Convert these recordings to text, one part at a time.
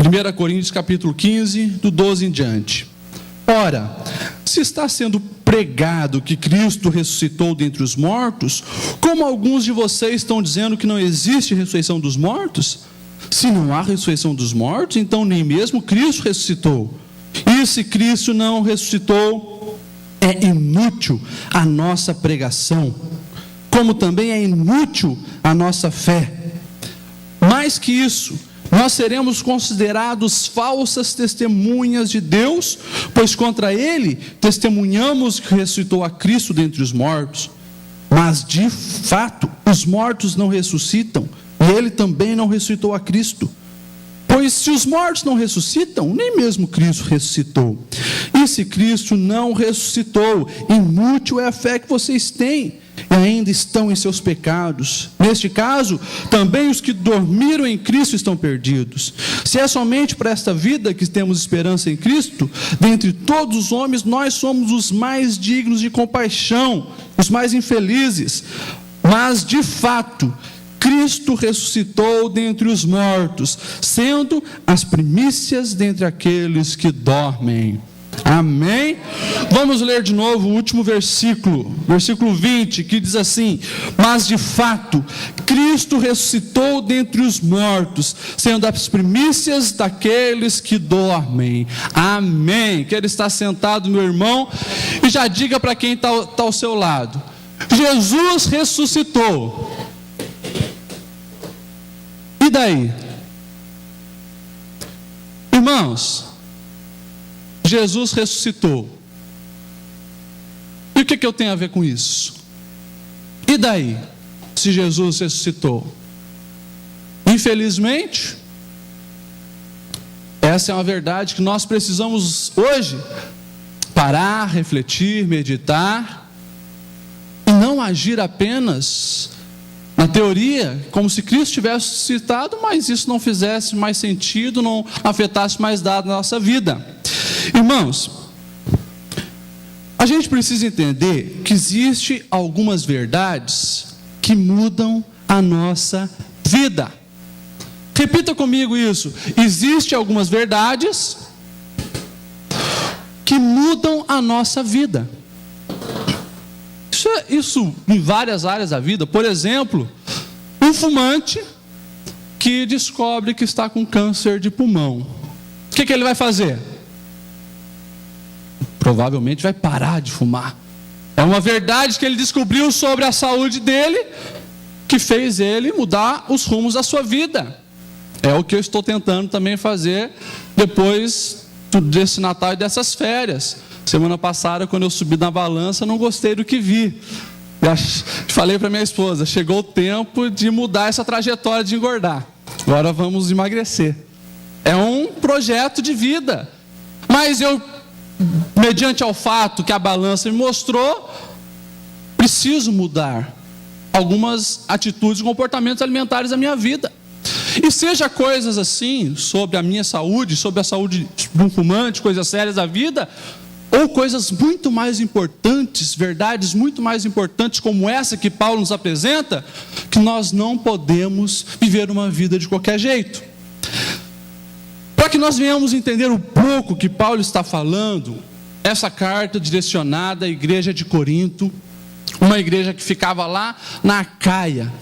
1 Coríntios capítulo 15, do 12 em diante. Ora, se está sendo pregado que Cristo ressuscitou dentre os mortos, como alguns de vocês estão dizendo que não existe ressurreição dos mortos? Se não há ressurreição dos mortos, então nem mesmo Cristo ressuscitou. E se Cristo não ressuscitou, é inútil a nossa pregação, como também é inútil a nossa fé. Mais que isso, nós seremos considerados falsas testemunhas de Deus, pois contra Ele testemunhamos que ressuscitou a Cristo dentre os mortos. Mas de fato, os mortos não ressuscitam, e Ele também não ressuscitou a Cristo. Pois se os mortos não ressuscitam, nem mesmo Cristo ressuscitou. E se Cristo não ressuscitou, inútil é a fé que vocês têm, e ainda estão em seus pecados. Neste caso, também os que dormiram em Cristo estão perdidos. Se é somente para esta vida que temos esperança em Cristo, dentre todos os homens, nós somos os mais dignos de compaixão, os mais infelizes. Mas, de fato, Cristo ressuscitou dentre os mortos, sendo as primícias dentre aqueles que dormem. Amém? Vamos ler de novo o último versículo 20, que diz assim: mas de fato, Cristo ressuscitou dentre os mortos, sendo as primícias daqueles que dormem. Amém? Que ele está sentado, meu irmão, e já diga para quem está ao seu lado: Jesus ressuscitou. E daí? Irmãos, Jesus ressuscitou. E o que eu tenho a ver com isso? E daí, se Jesus ressuscitou? Infelizmente, essa é uma verdade que nós precisamos hoje parar, refletir, meditar, e não agir apenas na teoria, como se Cristo tivesse ressuscitado, mas isso não fizesse mais sentido, não afetasse mais nada na nossa vida. Irmãos, a gente precisa entender que existem algumas verdades que mudam a nossa vida. Repita comigo isso: existem algumas verdades que mudam a nossa vida. Isso em várias áreas da vida. Por exemplo, um fumante que descobre que está com câncer de pulmão. O que ele vai fazer? Provavelmente vai parar de fumar. É uma verdade que ele descobriu sobre a saúde dele, que fez ele mudar os rumos da sua vida. É o que eu estou tentando também fazer depois desse Natal e dessas férias. Semana passada, quando eu subi na balança, não gostei do que vi. Falei para minha esposa: chegou o tempo de mudar essa trajetória de engordar. Agora vamos emagrecer. É um projeto de vida. Mas eu, mediante ao fato que a balança me mostrou, preciso mudar algumas atitudes e comportamentos alimentares da minha vida. E seja coisas assim, sobre a minha saúde, sobre a saúde de um fumante, coisas sérias da vida, ou coisas muito mais importantes, verdades muito mais importantes como essa que Paulo nos apresenta, que nós não podemos viver uma vida de qualquer jeito. Para que nós venhamos entender um pouco que Paulo está falando, essa carta direcionada à igreja de Corinto, uma igreja que ficava lá na Acaia.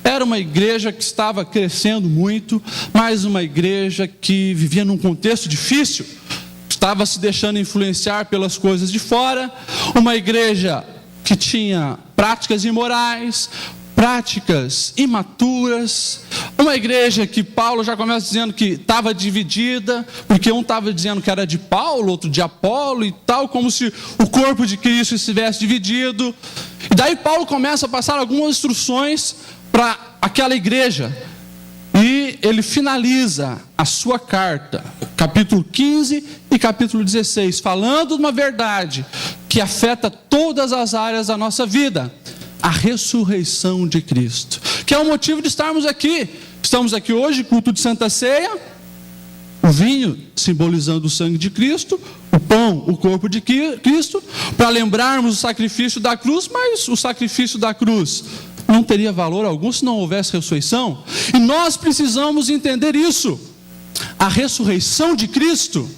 Era uma igreja que estava crescendo muito, mas uma igreja que vivia num contexto difícil, estava se deixando influenciar pelas coisas de fora, uma igreja que tinha práticas imorais, práticas imaturas, uma igreja que Paulo já começa dizendo que estava dividida, porque um estava dizendo que era de Paulo, outro de Apolo e tal, como se o corpo de Cristo estivesse dividido. E daí Paulo começa a passar algumas instruções para aquela igreja, e ele finaliza a sua carta, capítulo 15 e capítulo 16, falando de uma verdade que afeta todas as áreas da nossa vida: a ressurreição de Cristo, que é o motivo de estarmos aqui. Estamos aqui hoje, culto de Santa Ceia, o vinho simbolizando o sangue de Cristo, o pão, o corpo de Cristo, para lembrarmos o sacrifício da cruz, mas o sacrifício da cruz não teria valor algum se não houvesse ressurreição. E nós precisamos entender isso. a ressurreição de Cristo,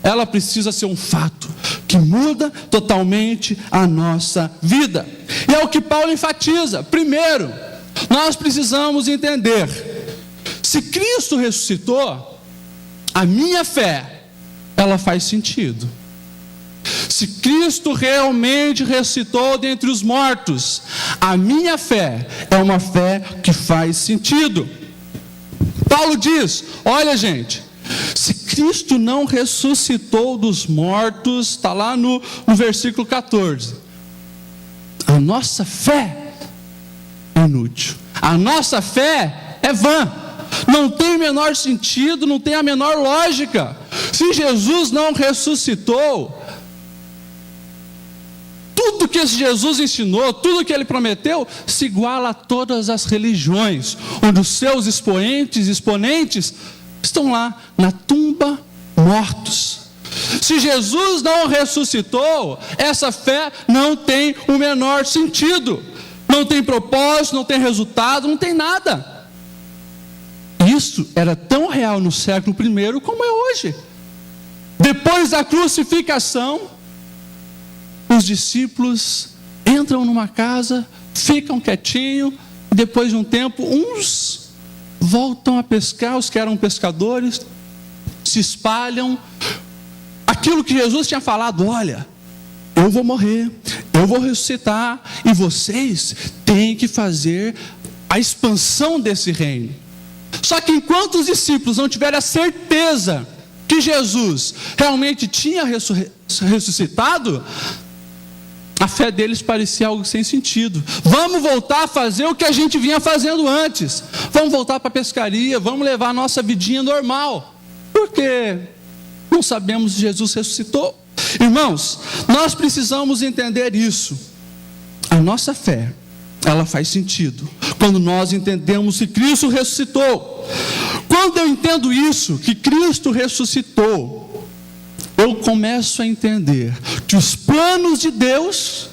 ela precisa ser um fato que muda totalmente a nossa vida. E é o que Paulo enfatiza. Primeiro, nós precisamos entender: se Cristo ressuscitou, a minha fé, ela faz sentido. Se Cristo realmente ressuscitou dentre os mortos, a minha fé é uma fé que faz sentido. Paulo diz: olha, gente, se Cristo não ressuscitou dos mortos, está lá no versículo 14, a nossa fé é inútil, a nossa fé é vã, não tem o menor sentido, não tem a menor lógica. Se Jesus não ressuscitou, tudo que esse Jesus ensinou, tudo que ele prometeu, se iguala a todas as religiões, onde os seus expoentes estão lá na tumba mortos. Se Jesus não ressuscitou, essa fé não tem o menor sentido, não tem propósito, não tem resultado, não tem nada. Isso era tão real no século I como é hoje. Depois da crucificação, os discípulos entram numa casa, ficam quietinhos, e depois de um tempo, uns voltam a pescar, os que eram pescadores, se espalham. Aquilo que Jesus tinha falado: olha, eu vou morrer, eu vou ressuscitar, e vocês têm que fazer a expansão desse reino. Só que enquanto os discípulos não tiverem a certeza que Jesus realmente tinha ressuscitado, a fé deles parecia algo sem sentido. Vamos voltar a fazer o que a gente vinha fazendo antes. Vamos voltar para a pescaria, vamos levar a nossa vidinha normal. Porque não sabemos se Jesus ressuscitou. Irmãos, nós precisamos entender isso. A nossa fé, ela faz sentido quando nós entendemos que Cristo ressuscitou. Quando eu entendo isso, que Cristo ressuscitou, eu começo a entender que os planos de Deus,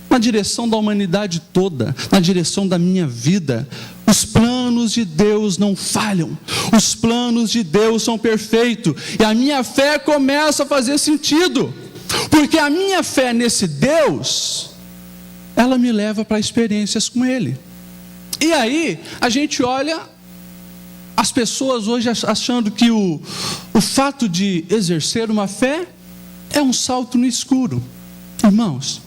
na direção da humanidade toda, na direção da minha vida, os planos de Deus não falham, os planos de Deus são perfeitos, e a minha fé começa a fazer sentido, porque a minha fé nesse Deus, ela me leva para experiências com Ele. E aí, a gente olha as pessoas hoje achando que o fato de exercer uma fé é um salto no escuro. Irmãos,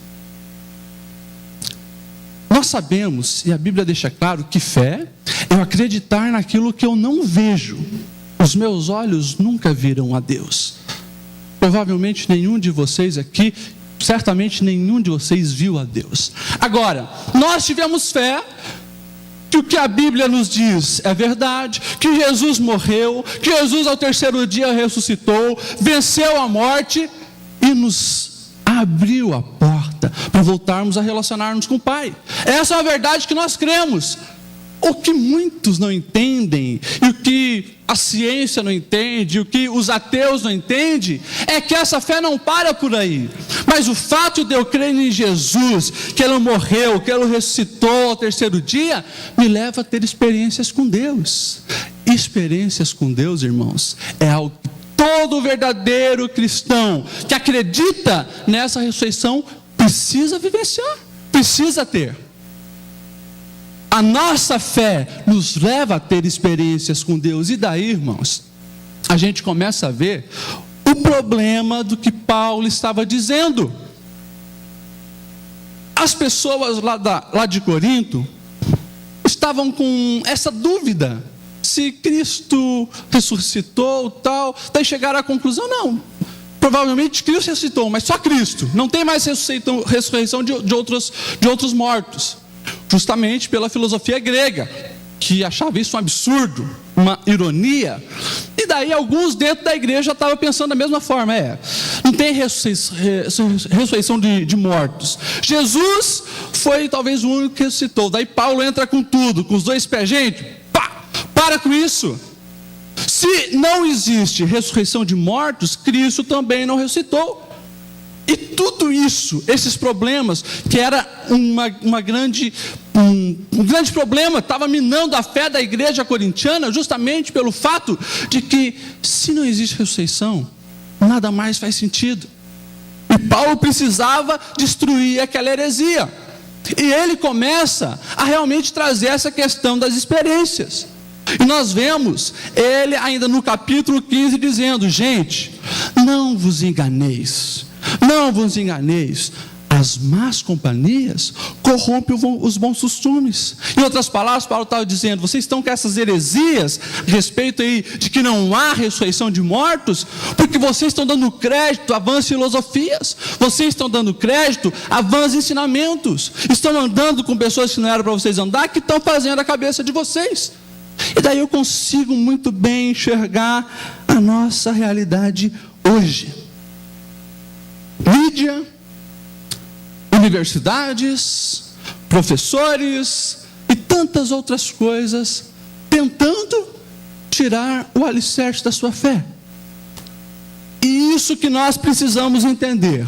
nós sabemos, e a Bíblia deixa claro, que fé é eu acreditar naquilo que eu não vejo. Os meus olhos nunca viram a Deus. Provavelmente nenhum de vocês aqui, certamente nenhum de vocês viu a Deus. Agora, nós tivemos fé que o que a Bíblia nos diz é verdade, que Jesus morreu, que Jesus ao terceiro dia ressuscitou, venceu a morte e nos abriu a porta para voltarmos a relacionarmos com o Pai. Essa é uma verdade que nós cremos. O que muitos não entendem, e o que a ciência não entende, o que os ateus não entendem, é que essa fé não para por aí. Mas o fato de eu crer em Jesus, que Ele morreu, que Ele ressuscitou ao terceiro dia, me leva a ter experiências com Deus. Experiências com Deus, irmãos, é algo que todo verdadeiro cristão que acredita nessa ressurreição precisa vivenciar, precisa ter. A nossa fé nos leva a ter experiências com Deus. E daí, irmãos, a gente começa a ver o problema do que Paulo estava dizendo. As pessoas lá de Corinto estavam com essa dúvida, se Cristo ressuscitou, tal. Daí chegaram à conclusão: não, provavelmente Cristo ressuscitou, mas só Cristo, não tem mais ressurreição de outros mortos. Justamente pela filosofia grega, que achava isso um absurdo, uma ironia. E daí alguns dentro da igreja estavam pensando da mesma forma: não tem ressurreição de mortos. Jesus foi talvez o único que ressuscitou. Daí Paulo entra com tudo, com os dois pés. Gente, para com isso. Se não existe ressurreição de mortos, Cristo também não ressuscitou. E tudo isso, esses problemas, que era um grande problema, estava minando a fé da igreja corintiana, justamente pelo fato de que, se não existe ressurreição, nada mais faz sentido. E Paulo precisava destruir aquela heresia. E ele começa a realmente trazer essa questão das experiências. E nós vemos ele ainda no capítulo 15 dizendo: gente, não vos enganeis, as más companhias corrompem os bons costumes. Em outras palavras, Paulo estava dizendo: vocês estão com essas heresias a respeito aí de que não há ressurreição de mortos, porque vocês estão dando crédito a vãs filosofias, vocês estão dando crédito a vãs ensinamentos, estão andando com pessoas que não eram para vocês andar, que estão fazendo a cabeça de vocês. E daí eu consigo muito bem enxergar a nossa realidade hoje. Mídia, universidades, professores e tantas outras coisas tentando tirar o alicerce da sua fé. E isso que nós precisamos entender.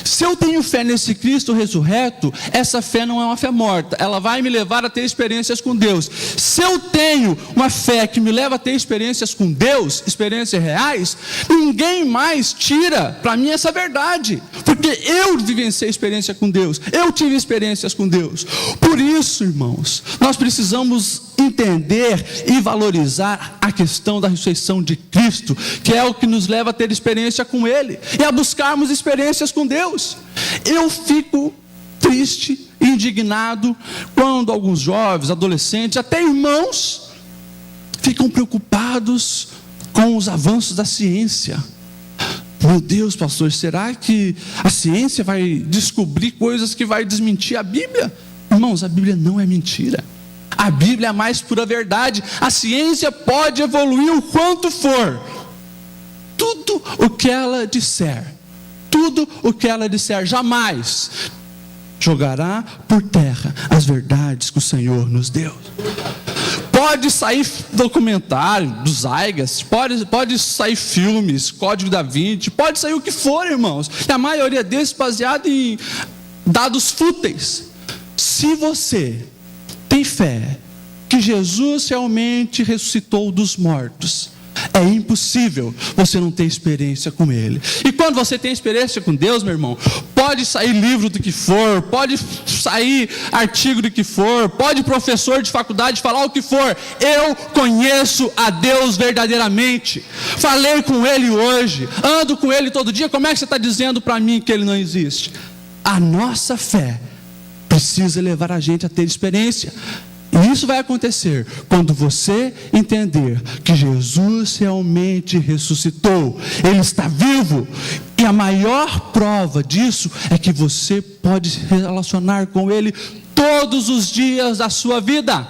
Se eu tenho fé nesse Cristo ressurreto, essa fé não é uma fé morta, ela vai me levar a ter experiências com Deus. Se eu tenho uma fé que me leva a ter experiências com Deus, experiências reais, ninguém mais tira para mim essa verdade, porque eu vivenciei experiência com Deus, eu tive experiências com Deus. Por isso, irmãos, nós precisamos entender e valorizar a questão da ressurreição de Cristo, que é o que nos leva a ter experiência com Ele e a buscarmos experiências com Deus. Eu fico triste e indignado quando alguns jovens, adolescentes, até irmãos, ficam preocupados com os avanços da ciência. Meu Deus, pastor, será que a ciência vai descobrir coisas que vai desmentir a Bíblia? Irmãos, a Bíblia não é mentira. A Bíblia é a mais pura verdade. A ciência pode evoluir o quanto for. Tudo o que ela disser, jamais jogará por terra as verdades que o Senhor nos deu. Pode sair documentário dos Zeitgeist, pode sair filmes, Código da Vinci, pode sair o que for, irmãos. E a maioria desses baseado em dados fúteis. Se você tem fé que Jesus realmente ressuscitou dos mortos, é impossível você não ter experiência com Ele. E quando você tem experiência com Deus, meu irmão, pode sair livro do que for, pode sair artigo do que for, pode professor de faculdade falar o que for, eu conheço a Deus verdadeiramente, falei com Ele hoje, ando com Ele todo dia. Como é que você está dizendo para mim que Ele não existe? A nossa fé precisa levar a gente a ter experiência. E isso vai acontecer quando você entender que Jesus realmente ressuscitou, Ele está vivo. E a maior prova disso é que você pode se relacionar com Ele todos os dias da sua vida.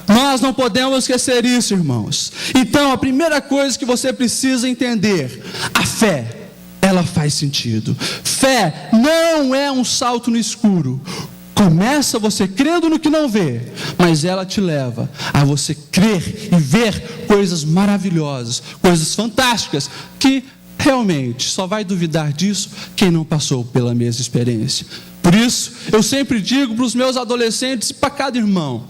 Nós não podemos esquecer isso, irmãos. Então, a primeira coisa que você precisa entender: a fé, ela faz sentido. Fé não é um salto no escuro. Começa você crendo no que não vê, mas ela te leva a você crer e ver coisas maravilhosas, coisas fantásticas, que realmente só vai duvidar disso quem não passou pela mesma experiência. Por isso, eu sempre digo para os meus adolescentes e para cada irmão: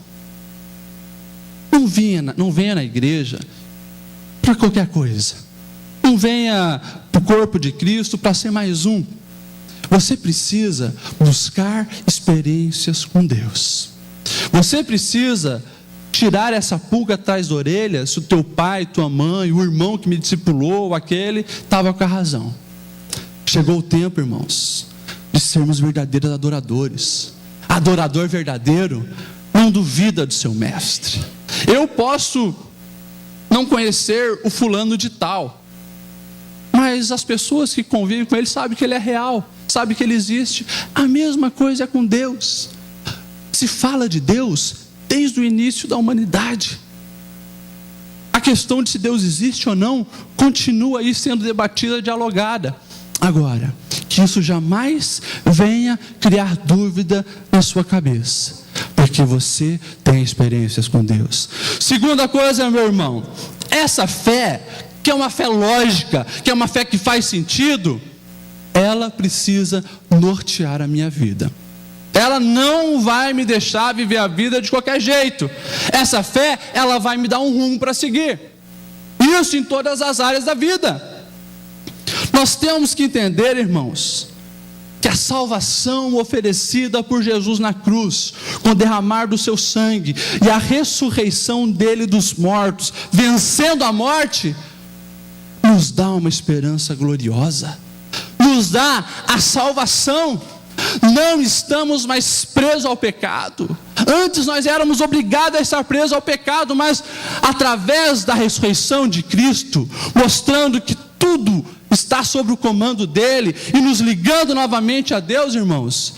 não venha na igreja para qualquer coisa, não venha para o corpo de Cristo para ser mais um. Você precisa buscar experiências com Deus. Você precisa tirar essa pulga atrás da orelha se o teu pai, tua mãe, o irmão que me discipulou, aquele, estava com a razão. Chegou o tempo, irmãos, de sermos verdadeiros adoradores. Adorador verdadeiro não duvida do seu mestre. Eu posso não conhecer o fulano de tal, mas as pessoas que convivem com ele sabem que ele é real, sabem que ele existe. A mesma coisa é com Deus. Se fala de Deus desde o início da humanidade. A questão de se Deus existe ou não continua aí sendo debatida, dialogada. Agora, que isso jamais venha criar dúvida na sua cabeça, porque você tem experiências com Deus. Segunda coisa, meu irmão, essa fé, que é uma fé lógica, que é uma fé que faz sentido, ela precisa nortear a minha vida. Ela não vai me deixar viver a vida de qualquer jeito. Essa fé, ela vai me dar um rumo para seguir. Isso em todas as áreas da vida. Nós temos que entender, irmãos, que a salvação oferecida por Jesus na cruz, com o derramar do seu sangue e a ressurreição dele dos mortos, vencendo a morte, nos dá uma esperança gloriosa, nos dá a salvação. Não estamos mais presos ao pecado. Antes nós éramos obrigados a estar presos ao pecado, mas através da ressurreição de Cristo, mostrando que tudo está sob o comando dele e nos ligando novamente a Deus, irmãos,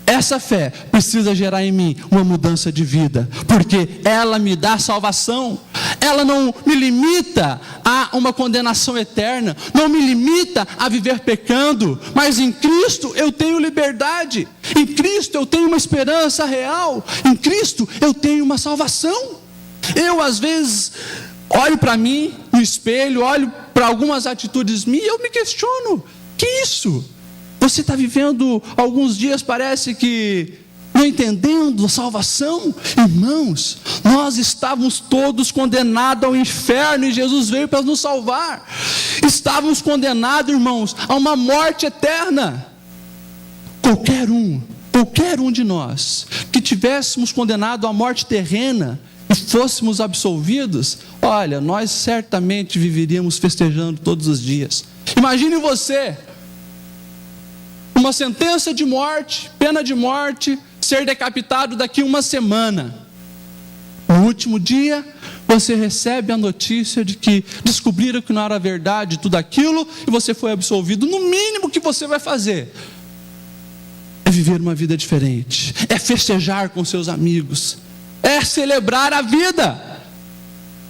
essa fé precisa gerar em mim uma mudança de vida, porque ela me dá salvação. Ela não me limita a uma condenação eterna, não me limita a viver pecando, mas em Cristo eu tenho liberdade, em Cristo eu tenho uma esperança real, em Cristo eu tenho uma salvação. Eu às vezes olho para mim no espelho, olho para algumas atitudes minhas e eu me questiono: que isso? Você está vivendo alguns dias, parece que não entendendo a salvação. Irmãos, nós estávamos todos condenados ao inferno e Jesus veio para nos salvar. Estávamos condenados, irmãos, a uma morte eterna. Qualquer um de nós que tivéssemos condenado à morte terrena e fôssemos absolvidos, olha, nós certamente viveríamos festejando todos os dias. Imagine você, uma sentença de morte, pena de morte, ser decapitado daqui uma semana. No último dia, você recebe a notícia de que descobriram que não era verdade tudo aquilo e você foi absolvido. No mínimo que você vai fazer é viver uma vida diferente, é festejar com seus amigos, é celebrar a vida.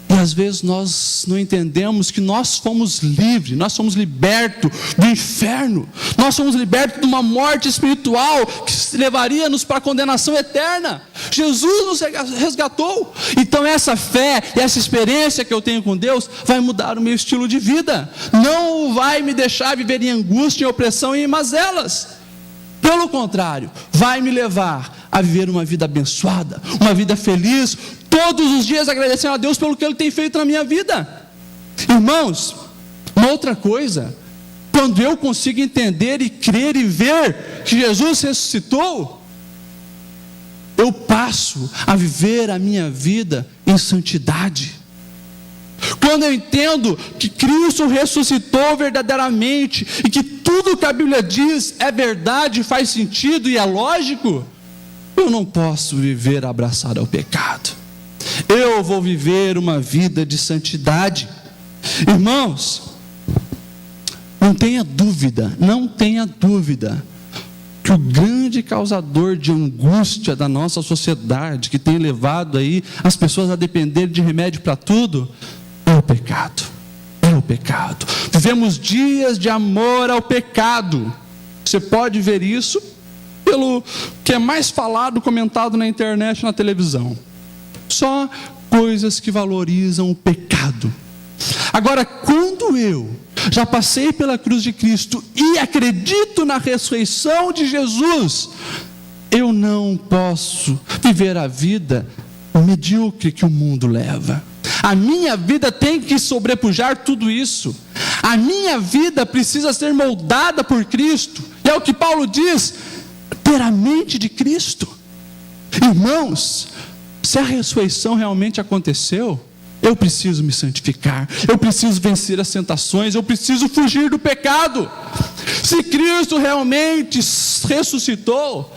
E às vezes nós não entendemos que nós fomos livres, nós somos libertos do inferno, nós somos libertos de uma morte espiritual que levaria-nos para a condenação eterna. Jesus nos resgatou. Então essa fé e essa experiência que eu tenho com Deus vai mudar o meu estilo de vida, não vai me deixar viver em angústia, em opressão e em mazelas. Pelo contrário, vai me levar a viver uma vida abençoada, uma vida feliz, todos os dias agradecendo a Deus pelo que Ele tem feito na minha vida. Irmãos, uma outra coisa, quando eu consigo entender e crer e ver que Jesus ressuscitou, eu passo a viver a minha vida em santidade. Quando eu entendo que Cristo ressuscitou verdadeiramente e que tudo que a Bíblia diz é verdade, faz sentido e é lógico, eu não posso viver abraçado ao pecado. Eu vou viver uma vida de santidade. Irmãos, não tenha dúvida que o grande causador de angústia da nossa sociedade, que tem levado aí as pessoas a depender de remédio para tudo, é o pecado. É o pecado. Vivemos dias de amor ao pecado. Você pode ver isso pelo que é mais falado, comentado na internet, na televisão. Só coisas que valorizam o pecado. Agora, quando eu já passei pela cruz de Cristo e acredito na ressurreição de Jesus, eu não posso viver a vida medíocre que o mundo leva. A minha vida tem que sobrepujar tudo isso. A minha vida precisa ser moldada por Cristo. E é o que Paulo diz: ter a mente de Cristo. Irmãos, se a ressurreição realmente aconteceu, eu preciso me santificar, eu preciso vencer as tentações, eu preciso fugir do pecado. Se Cristo realmente ressuscitou,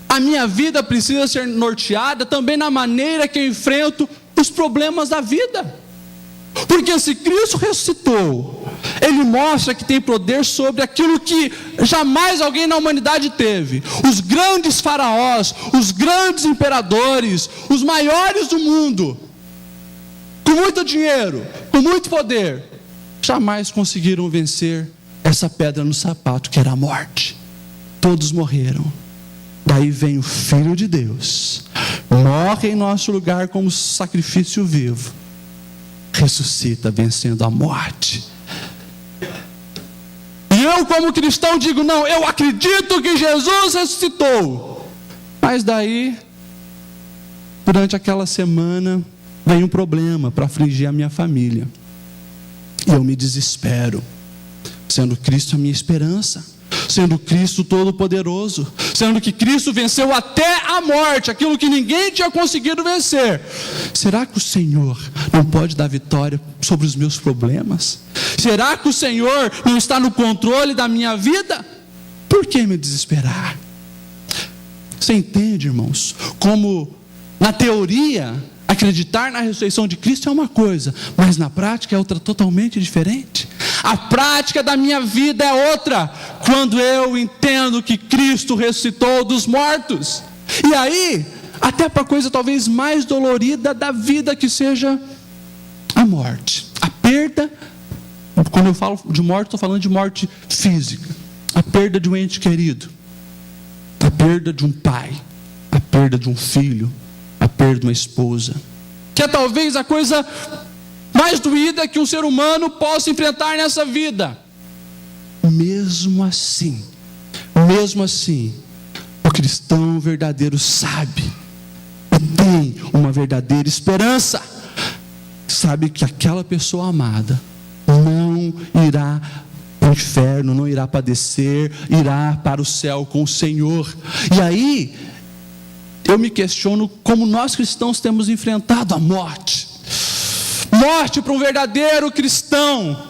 a minha vida precisa ser norteada também na maneira que eu enfrento os problemas da vida. Porque se Cristo ressuscitou, Ele mostra que tem poder sobre aquilo que jamais alguém na humanidade teve. Os grandes faraós, os grandes imperadores, os maiores do mundo, com muito dinheiro, com muito poder, jamais conseguiram vencer essa pedra no sapato que era a morte. Todos morreram. Daí vem o Filho de Deus, morre em nosso lugar como sacrifício vivo, ressuscita vencendo a morte. E eu eu como cristão digo, não, eu acredito que Jesus ressuscitou. Mas daí, durante aquela semana, vem um problema para afligir a minha família. E eu me desespero, sendo Cristo a minha esperança, sendo Cristo todo-poderoso, sendo que Cristo venceu até a morte, aquilo que ninguém tinha conseguido vencer. Será que o Senhor não pode dar vitória sobre os meus problemas? Será que o Senhor não está no controle da minha vida? Por que me desesperar? Você entende, irmãos, como na teoria acreditar na ressurreição de Cristo é uma coisa, mas na prática é outra totalmente diferente. A prática da minha vida é outra, quando eu entendo que Cristo ressuscitou dos mortos. E aí, até para a coisa talvez mais dolorida da vida, que seja a morte, a perda. Quando eu falo de morte, estou falando de morte física, a perda de um ente querido, a perda de um pai, a perda de um filho, a perda de uma esposa, que é talvez a coisa mais doída que um ser humano possa enfrentar nessa vida. Mesmo assim, o cristão verdadeiro sabe e tem uma verdadeira esperança. Sabe que aquela pessoa amada não irá para o inferno, não irá padecer, irá para o céu com o Senhor. E aí, eu me questiono como nós cristãos temos enfrentado a morte. Morte para um verdadeiro cristão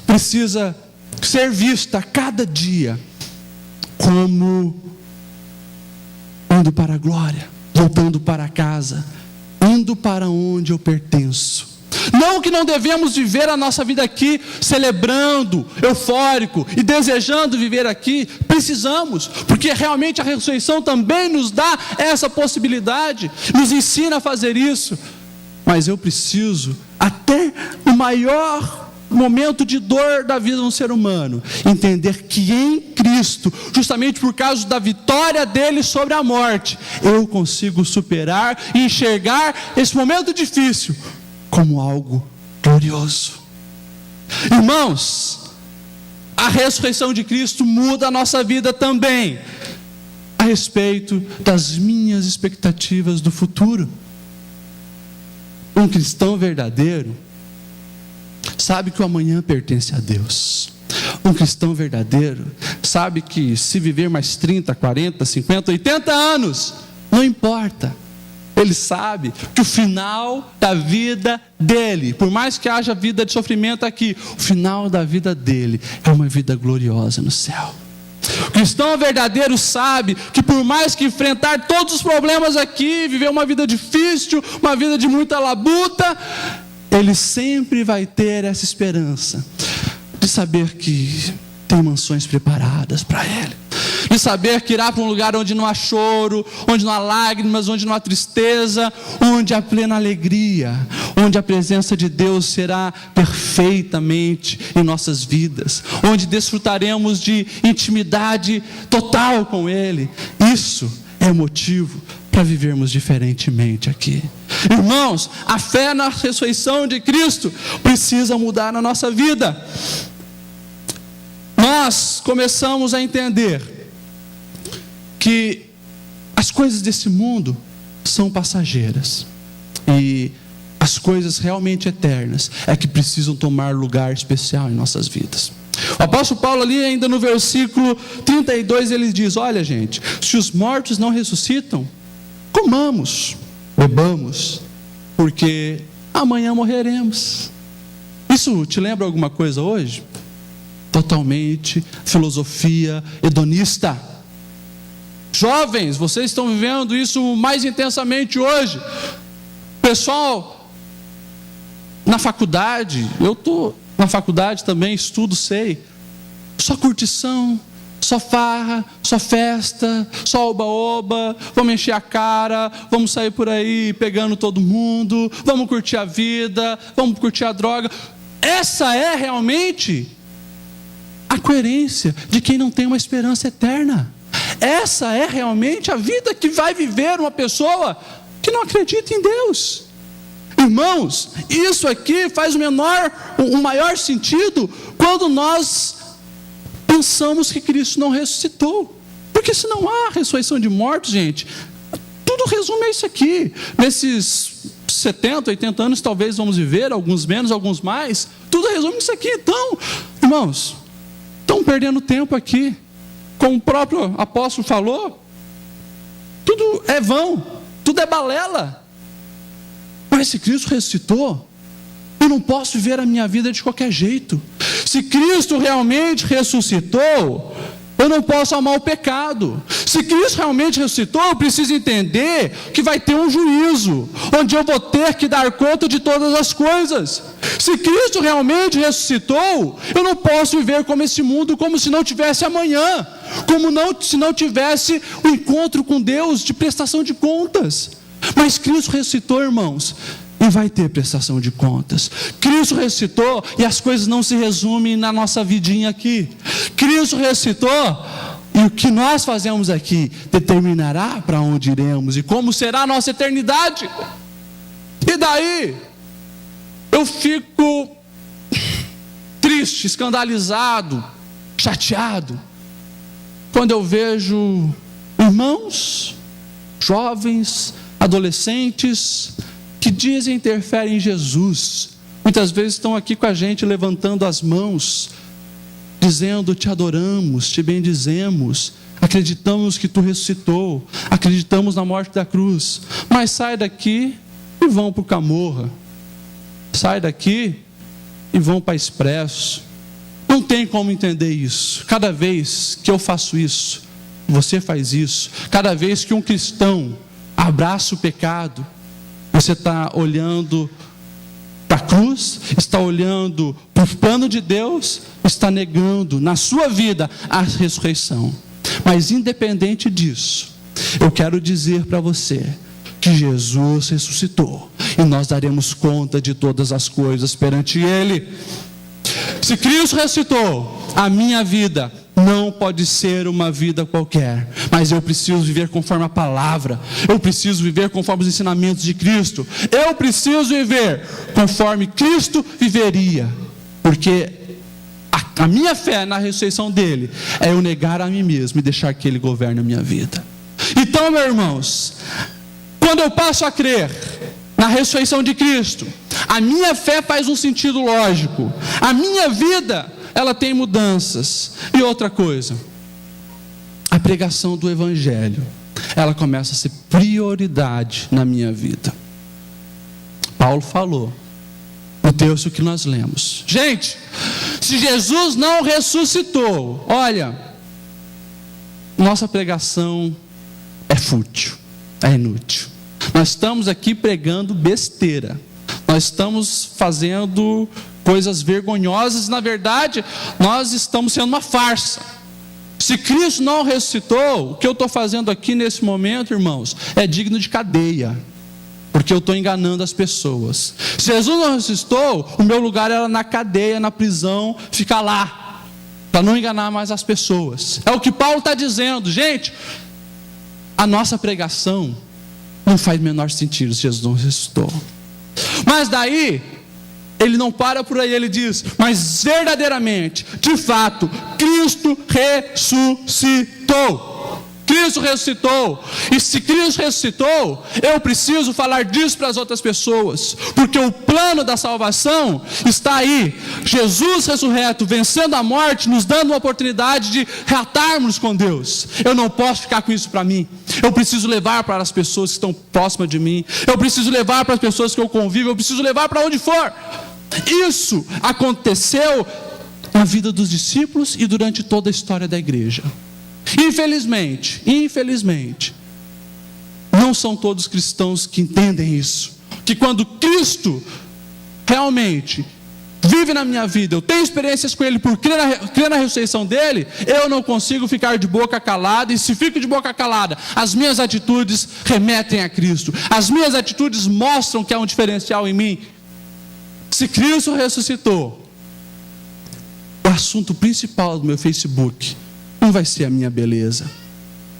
precisa ser vista a cada dia como indo para a glória, voltando para casa, indo para onde eu pertenço. Não que não devemos viver a nossa vida aqui celebrando, eufórico e desejando viver aqui. Precisamos, porque realmente a ressurreição também nos dá essa possibilidade, nos ensina a fazer isso. Mas eu preciso, até o maior momento de dor da vida de um ser humano, entender que em Cristo, justamente por causa da vitória dele sobre a morte, eu consigo superar e enxergar esse momento difícil como algo glorioso. Irmãos, a ressurreição de Cristo muda a nossa vida também, a respeito das minhas expectativas do futuro. Um cristão verdadeiro sabe que o amanhã pertence a Deus. Um cristão verdadeiro sabe que se viver mais 30, 40, 50, 80 anos, não importa. Ele sabe que o final da vida dele, por mais que haja vida de sofrimento aqui, o final da vida dele é uma vida gloriosa no céu. O cristão verdadeiro sabe que por mais que enfrentar todos os problemas aqui, viver uma vida difícil, uma vida de muita labuta, ele sempre vai ter essa esperança de saber que tem mansões preparadas para ele, de saber que irá para um lugar onde não há choro, onde não há lágrimas, onde não há tristeza, onde há plena alegria, onde a presença de Deus será perfeitamente em nossas vidas, onde desfrutaremos de intimidade total com Ele. Isso é motivo para vivermos diferentemente aqui. Irmãos, a fé na ressurreição de Cristo precisa mudar na nossa vida. Nós começamos a entender que as coisas desse mundo são passageiras e as coisas realmente eternas é que precisam tomar lugar especial em nossas vidas. O apóstolo Paulo ali ainda no versículo 32 ele diz: olha gente, se os mortos não ressuscitam, comamos, bebamos, porque amanhã morreremos. Isso te lembra alguma coisa hoje? Totalmente filosofia hedonista. Jovens, vocês estão vivendo isso mais intensamente hoje. Pessoal, na faculdade, eu estou na faculdade também, estudo, sei. Só curtição, só farra, só festa, só oba-oba, vamos encher a cara, vamos sair por aí pegando todo mundo, vamos curtir a vida, vamos curtir a droga. Essa é realmente a coerência de quem não tem uma esperança eterna. Essa é realmente a vida que vai viver uma pessoa que não acredita em Deus. Irmãos, isso aqui faz o maior sentido quando nós pensamos que Cristo não ressuscitou. Porque se não há ressurreição de mortos, gente, tudo resume a isso aqui. Nesses 70, 80 anos talvez vamos viver, alguns menos, alguns mais, tudo resume isso aqui. Então, irmãos, estão perdendo tempo aqui. Como o próprio apóstolo falou, tudo é vão, tudo é balela. Mas se Cristo ressuscitou, eu não posso viver a minha vida de qualquer jeito. Se Cristo realmente ressuscitou, eu não posso amar o pecado. Se Cristo realmente ressuscitou, eu preciso entender que vai ter um juízo, onde eu vou ter que dar conta de todas as coisas. Se Cristo realmente ressuscitou, eu não posso viver como esse mundo, como se não tivesse amanhã, se não tivesse o encontro com Deus de prestação de contas. Mas Cristo ressuscitou, irmãos, e vai ter prestação de contas. Cristo ressuscitou e as coisas não se resumem na nossa vidinha aqui. Cristo ressuscitou e o que nós fazemos aqui determinará para onde iremos e como será a nossa eternidade. E daí eu fico triste, escandalizado, chateado quando eu vejo irmãos, jovens, adolescentes que dizem ter fé em Jesus, muitas vezes estão aqui com a gente levantando as mãos, dizendo: te adoramos, te bendizemos, acreditamos que tu ressuscitou, acreditamos na morte da cruz, mas sai daqui e vão para o Camorra, sai daqui e vão para Expresso. Não tem como entender isso. Cada vez que eu faço isso, você faz isso, cada vez que um cristão abraça o pecado, você está olhando para a cruz, está olhando para o plano de Deus, está negando na sua vida a ressurreição. Mas independente disso, eu quero dizer para você que Jesus ressuscitou e nós daremos conta de todas as coisas perante Ele. Se Cristo ressuscitou, a minha vida não pode ser uma vida qualquer, mas eu preciso viver conforme a palavra, eu preciso viver conforme os ensinamentos de Cristo, eu preciso viver conforme Cristo viveria, porque a minha fé na ressurreição dele é eu negar a mim mesmo e deixar que ele governe a minha vida. Então, meus irmãos, quando eu passo a crer na ressurreição de Cristo, a minha fé faz um sentido lógico, a minha vida ela tem mudanças. E outra coisa, a pregação do Evangelho, ela começa a ser prioridade na minha vida. Paulo falou no texto que nós lemos: gente, se Jesus não ressuscitou, olha, nossa pregação é fútil, é inútil. Nós estamos aqui pregando besteira, nós estamos fazendo coisas vergonhosas, na verdade, nós estamos sendo uma farsa. Se Cristo não ressuscitou, o que eu estou fazendo aqui nesse momento, irmãos, é digno de cadeia, porque eu estou enganando as pessoas. Se Jesus não ressuscitou, o meu lugar era na cadeia, na prisão, ficar lá, para não enganar mais as pessoas. É o que Paulo está dizendo, gente. A nossa pregação não faz o menor sentido se Jesus não ressuscitou. Mas daí ele não para por aí, ele diz: mas verdadeiramente, de fato, Cristo ressuscitou. Cristo ressuscitou. E se Cristo ressuscitou, eu preciso falar disso para as outras pessoas, porque o plano da salvação está aí. Jesus ressurreto, vencendo a morte, nos dando uma oportunidade de reatarmos com Deus. Eu não posso ficar com isso para mim. Eu preciso levar para as pessoas que estão próximas de mim, eu preciso levar para as pessoas que eu convivo, eu preciso levar para onde for. Isso aconteceu na vida dos discípulos e durante toda a história da igreja. Infelizmente, não são todos cristãos que entendem isso, que quando Cristo realmente vive na minha vida, eu tenho experiências com Ele por crer na ressurreição dEle, eu não consigo ficar de boca calada, e se fico de boca calada, as minhas atitudes remetem a Cristo, as minhas atitudes mostram que há um diferencial em mim. Se Cristo ressuscitou, o assunto principal do meu Facebook não vai ser a minha beleza,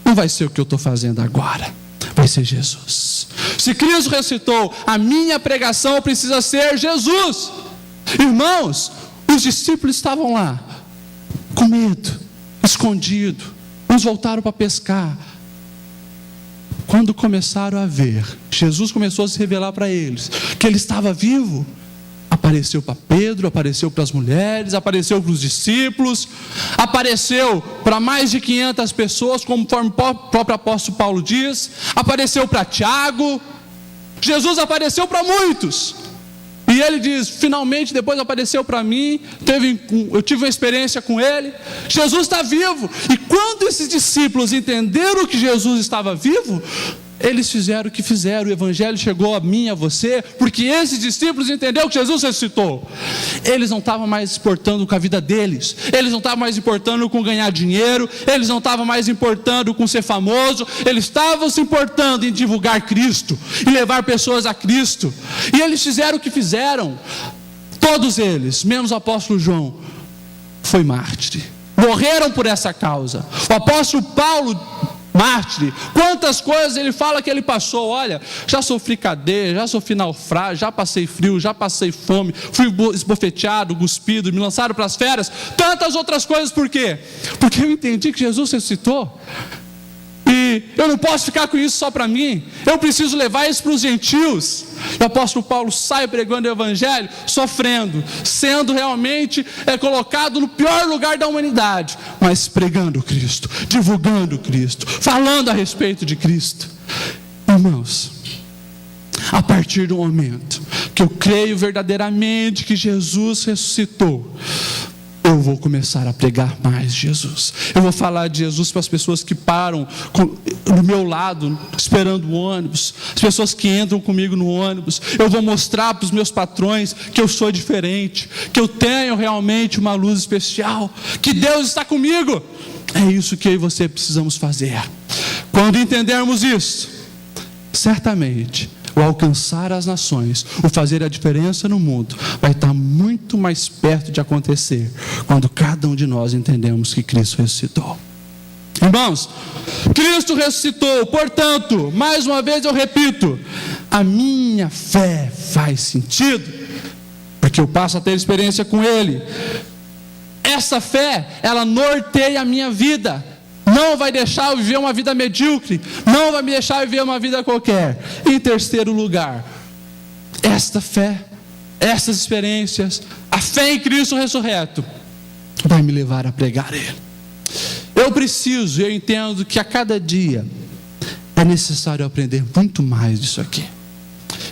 não vai ser o que eu estou fazendo agora, vai ser Jesus. Se Cristo ressuscitou, a minha pregação precisa ser Jesus. Irmãos, os discípulos estavam lá com medo, escondido. Uns voltaram para pescar. Quando começaram a ver, Jesus começou a se revelar para eles que ele estava vivo. Apareceu para Pedro, apareceu para as mulheres, apareceu para os discípulos, apareceu para mais de 500 pessoas, conforme o próprio apóstolo Paulo diz, apareceu para Tiago. Jesus apareceu para muitos. E ele diz, finalmente depois apareceu para mim, eu tive uma experiência com ele. Jesus está vivo. E quando esses discípulos entenderam que Jesus estava vivo, eles fizeram o que fizeram. O evangelho chegou a mim, a você, porque esses discípulos entenderam que Jesus ressuscitou. Eles não estavam mais se importando com a vida deles, eles não estavam mais importando com ganhar dinheiro, eles não estavam mais importando com ser famoso, eles estavam se importando em divulgar Cristo, e levar pessoas a Cristo. E eles fizeram o que fizeram. Todos eles, menos o apóstolo João, foi mártir, morreram por essa causa. O apóstolo Paulo, mártir, quantas coisas ele fala que ele passou. Olha, já sofri cadeia, já sofri naufrágio, já passei frio, já passei fome, fui esbofeteado, cuspido, me lançaram para as feras, tantas outras coisas. Por quê? Porque eu entendi que Jesus ressuscitou, e eu não posso ficar com isso só para mim, eu preciso levar isso para os gentios. O apóstolo Paulo sai pregando o evangelho, sofrendo, sendo realmente colocado no pior lugar da humanidade, mas pregando Cristo, divulgando Cristo, falando a respeito de Cristo. Irmãos, a partir do momento que eu creio verdadeiramente que Jesus ressuscitou, eu vou começar a pregar mais Jesus. Eu vou falar de Jesus para as pessoas que param do meu lado, esperando o ônibus, as pessoas que entram comigo no ônibus. Eu vou mostrar para os meus patrões que eu sou diferente, que eu tenho realmente uma luz especial, que Deus está comigo. É isso que eu e você precisamos fazer. Quando entendermos isso, certamente o alcançar as nações, o fazer a diferença no mundo, vai estar muito mais perto de acontecer, quando cada um de nós entendemos que Cristo ressuscitou. Irmãos, Cristo ressuscitou, portanto, mais uma vez eu repito, a minha fé faz sentido, porque eu passo a ter experiência com Ele. Essa fé, ela norteia a minha vida, não vai deixar eu viver uma vida medíocre, não vai me deixar eu viver uma vida qualquer. Em terceiro lugar, esta fé, essas experiências, a fé em Cristo ressurreto, vai me levar a pregar Ele. Eu entendo que a cada dia é necessário aprender muito mais disso aqui.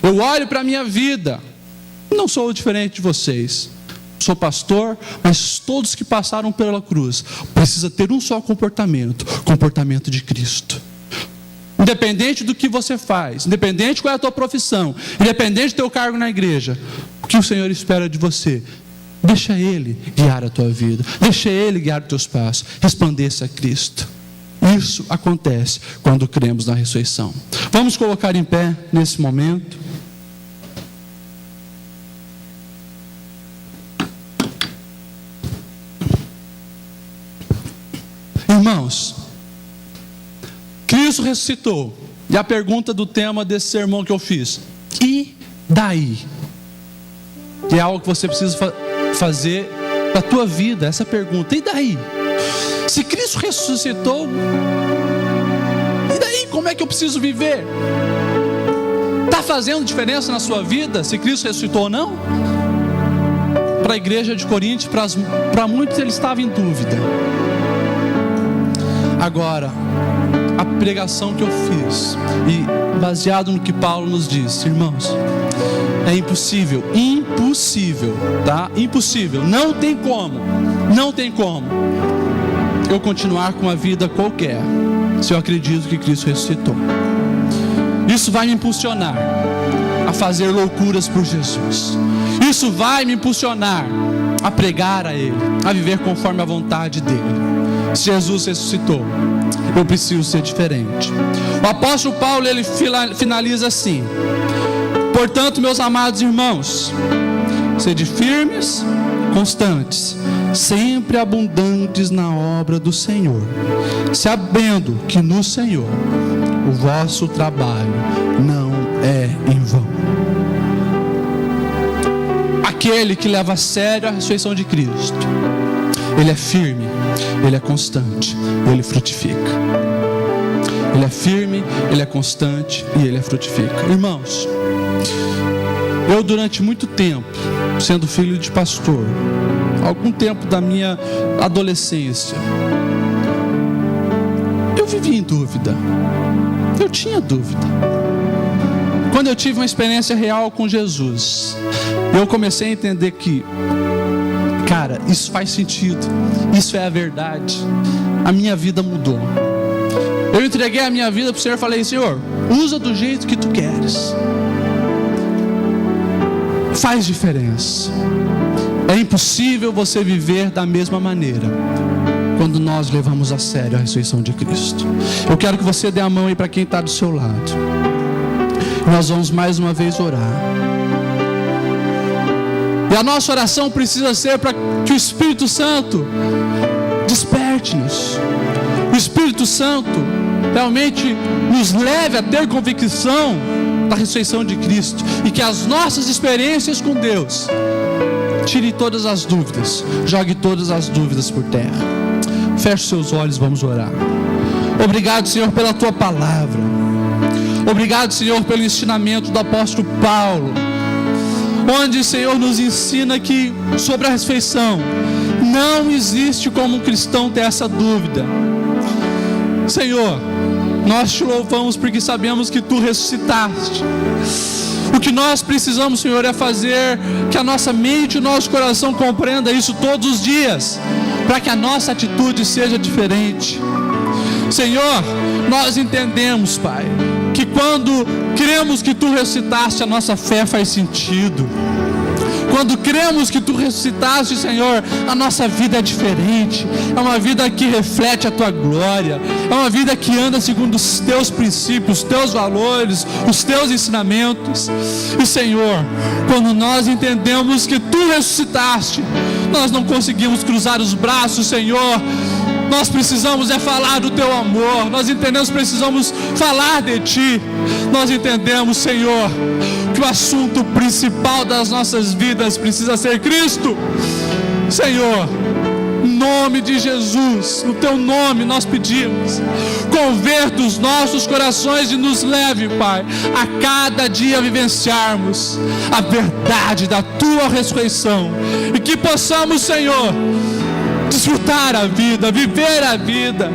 Eu olho para a minha vida, não sou diferente de vocês, sou pastor, mas todos que passaram pela cruz precisam ter um só comportamento de Cristo. Independente do que você faz, independente qual é a tua profissão, independente do teu cargo na igreja, o que o Senhor espera de você, deixa Ele guiar a tua vida, deixa Ele guiar os teus passos, resplandeça a Cristo. Isso acontece quando cremos na ressurreição. Vamos colocar em pé nesse momento. Irmãos, Cristo ressuscitou. E a pergunta do tema desse sermão que eu fiz: e daí? Que é algo que você precisa fazer para a tua vida, essa pergunta: e daí? Se Cristo ressuscitou, e daí? Como é que eu preciso viver? Está fazendo diferença na sua vida se Cristo ressuscitou ou não? Para a igreja de Corinto, para muitos ele estava em dúvida. Agora, a pregação que eu fiz, e baseado no que Paulo nos disse, irmãos, é impossível, tá? Impossível, não tem como eu continuar com uma vida qualquer, se eu acredito que Cristo ressuscitou. Isso vai me impulsionar a fazer loucuras por Jesus, isso vai me impulsionar a pregar a Ele, a viver conforme a vontade dEle. Se Jesus ressuscitou, eu preciso ser diferente. O apóstolo Paulo, ele finaliza assim: portanto, meus amados irmãos, sede firmes, constantes, sempre abundantes na obra do Senhor, sabendo que no Senhor o vosso trabalho não é em vão. Aquele que leva a sério a ressurreição de Cristo, ele é firme, Ele é constante, Ele frutifica. Ele é firme, Ele é constante e Ele frutifica. Irmãos, eu durante muito tempo, sendo filho de pastor, algum tempo da minha adolescência, eu vivia em dúvida. Eu tinha dúvida. Quando eu tive uma experiência real com Jesus, eu comecei a entender que, cara, isso faz sentido, isso é a verdade. A minha vida mudou. Eu entreguei a minha vida para o Senhor e falei: Senhor, usa do jeito que Tu queres. Faz diferença. É impossível você viver da mesma maneira quando nós levamos a sério a ressurreição de Cristo. Eu quero que você dê a mão aí para quem está do seu lado. Nós vamos mais uma vez orar. E a nossa oração precisa ser para que o Espírito Santo desperte-nos. O Espírito Santo realmente nos leve a ter convicção da ressurreição de Cristo. E que as nossas experiências com Deus tire todas as dúvidas, jogue todas as dúvidas por terra. Feche seus olhos, vamos orar. Obrigado, Senhor, pela Tua palavra. Obrigado, Senhor, pelo ensinamento do apóstolo Paulo, onde o Senhor nos ensina que sobre a ressurreição não existe como um cristão ter essa dúvida. Senhor, nós Te louvamos porque sabemos que Tu ressuscitaste. O que nós precisamos, Senhor, é fazer que a nossa mente e o nosso coração compreenda isso todos os dias, para que a nossa atitude seja diferente. Senhor, nós entendemos, Pai, que quando cremos que Tu ressuscitaste, a nossa fé faz sentido. Quando cremos que Tu ressuscitaste, Senhor, a nossa vida é diferente. É uma vida que reflete a Tua glória. É uma vida que anda segundo os Teus princípios, os Teus valores, os Teus ensinamentos. E, Senhor, quando nós entendemos que Tu ressuscitaste, nós não conseguimos cruzar os braços, Senhor. Nós precisamos falar do Teu amor. Nós entendemos, precisamos falar de Ti. Nós entendemos, Senhor, que o assunto principal das nossas vidas precisa ser Cristo. Senhor, em nome de Jesus, no Teu nome nós pedimos, converta os nossos corações e nos leve, Pai, a cada dia vivenciarmos a verdade da Tua ressurreição, e que possamos, Senhor, desfrutar a vida, viver a vida,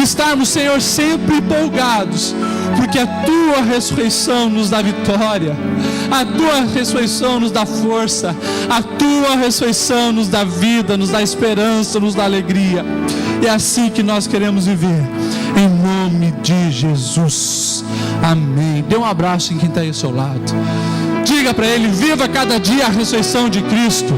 estarmos, Senhor, sempre empolgados, porque a Tua ressurreição nos dá vitória, a Tua ressurreição nos dá força, a Tua ressurreição nos dá vida, nos dá esperança, nos dá alegria. É assim que nós queremos viver, em nome de Jesus, amém. Dê um abraço em quem está aí ao seu lado, diga para ele: viva cada dia a ressurreição de Cristo.